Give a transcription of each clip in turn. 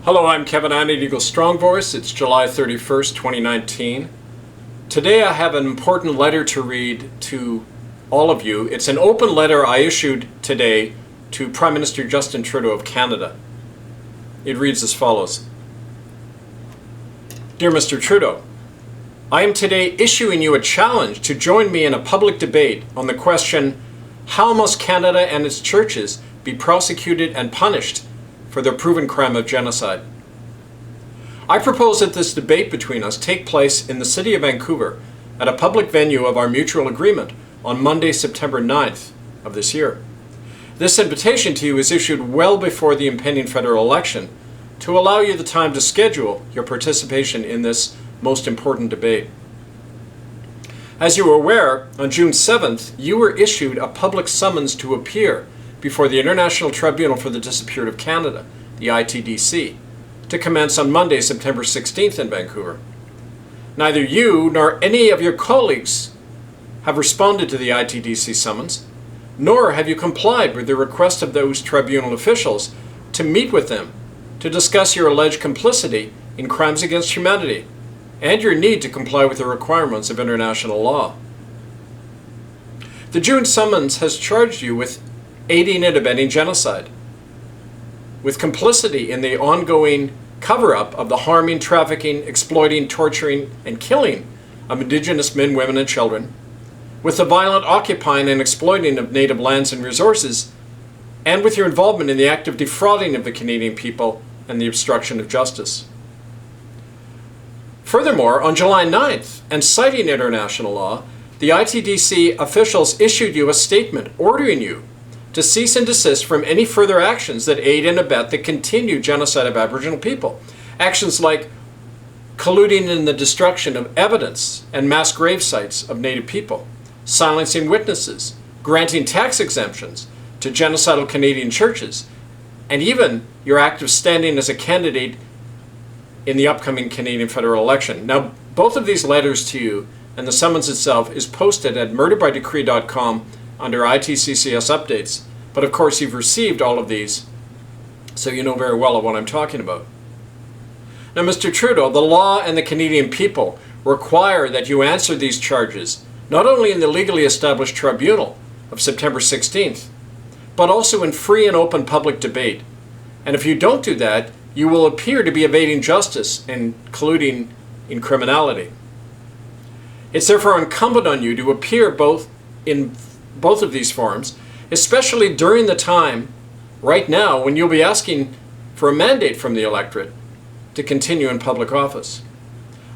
Hello, I'm Kevin Annett, Eagle Strong Voice. It's July 31st, 2019. Today I have an important letter to read to all of you. It's an open letter I issued today to Prime Minister Justin Trudeau of Canada. It reads as follows. Dear Mr. Trudeau, I am today issuing you a challenge to join me in a public debate on the question, how must Canada and its churches be prosecuted and punished for their proven crime of genocide? I propose that this debate between us take place in the city of Vancouver at a public venue of our mutual agreement on Monday, September 9th of this year. This invitation to you is issued well before the impending federal election to allow you the time to schedule your participation in this most important debate. As you are aware, on June 7th, you were issued a public summons to appear before the International Tribunal for the Disappeared of Canada, the ITDC, to commence on Monday, September 16th in Vancouver. Neither you nor any of your colleagues have responded to the ITDC summons, nor have you complied with the request of those tribunal officials to meet with them to discuss your alleged complicity in crimes against humanity and your need to comply with the requirements of international law. The June summons has charged you with aiding and abetting genocide, with complicity in the ongoing cover-up of the harming, trafficking, exploiting, torturing, and killing of Indigenous men, women, and children, with the violent occupying and exploiting of native lands and resources, and with your involvement in the act of defrauding of the Canadian people and the obstruction of justice. Furthermore, on July 9th, and citing international law, the ITDC officials issued you a statement ordering you to cease and desist from any further actions that aid and abet the continued genocide of Aboriginal people. Actions like colluding in the destruction of evidence and mass grave sites of Native people, silencing witnesses, granting tax exemptions to genocidal Canadian churches, and even your act of standing as a candidate in the upcoming Canadian federal election. Now, both of these letters to you and the summons itself is posted at murderbydecree.com under ITCCS updates, but of course you've received all of these, so you know very well what I'm talking about. Now, Mr. Trudeau, the law and the Canadian people require that you answer these charges, not only in the legally established tribunal of September 16th, but also in free and open public debate. And if you don't do that, you will appear to be evading justice and colluding in criminality. It's therefore incumbent on you to appear in both of these forums, especially during the time right now when you'll be asking for a mandate from the electorate to continue in public office.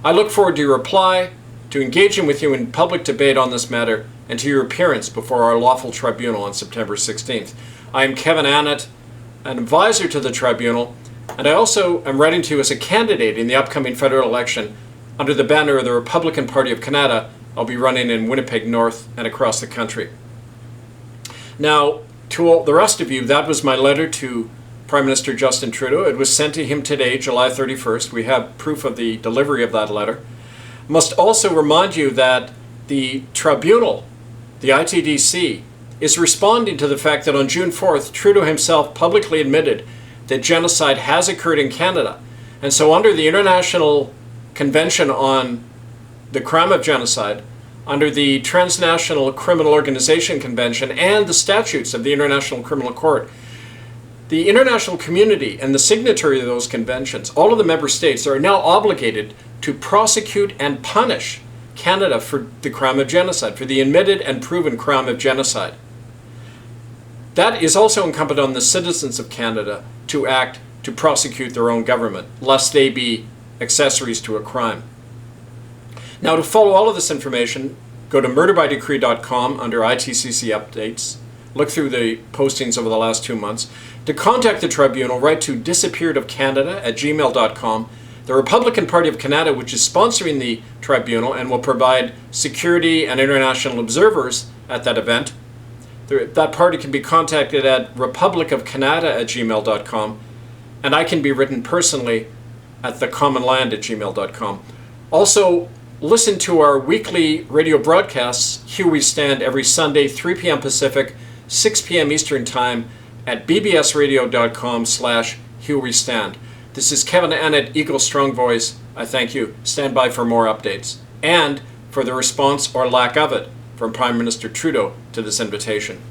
I look forward to your reply, to engaging with you in public debate on this matter, and to your appearance before our lawful tribunal on September 16th. I am Kevin Annett, an advisor to the tribunal, and I also am running to you as a candidate in the upcoming federal election under the banner of the Republican Party of Canada. I'll be running in Winnipeg North and across the country. Now, to all the rest of you, that was my letter to Prime Minister Justin Trudeau. It was sent to him today, July 31st. We have proof of the delivery of that letter. Must also remind you that the tribunal, the ITDC, is responding to the fact that on June 4th, Trudeau himself publicly admitted that genocide has occurred in Canada. And so under the International Convention on the Crime of Genocide, under the Transnational Criminal Organization Convention and the statutes of the International Criminal Court, the international community and the signatory of those conventions, all of the member states, are now obligated to prosecute and punish Canada for the crime of genocide, for the admitted and proven crime of genocide. That is also incumbent on the citizens of Canada to act to prosecute their own government, lest they be accessories to a crime. Now, to follow all of this information, go to murderbydecree.com under ITCC updates. Look through the postings over the last 2 months. To contact the tribunal, write to disappearedofcanada@gmail.com. The Republican Party of Canada, which is sponsoring the tribunal and will provide security and international observers at that event, that party can be contacted at republicofcanada@gmail.com, and I can be written personally at thecommonland@gmail.com. Also, listen to our weekly radio broadcasts, Here We Stand, every Sunday, 3 p.m. Pacific, 6 p.m. Eastern Time at bbsradio.com/Here We Stand. This is Kevin Annett, Eagle Strong Voice. I thank you. Stand by for more updates and for the response or lack of it from Prime Minister Trudeau to this invitation.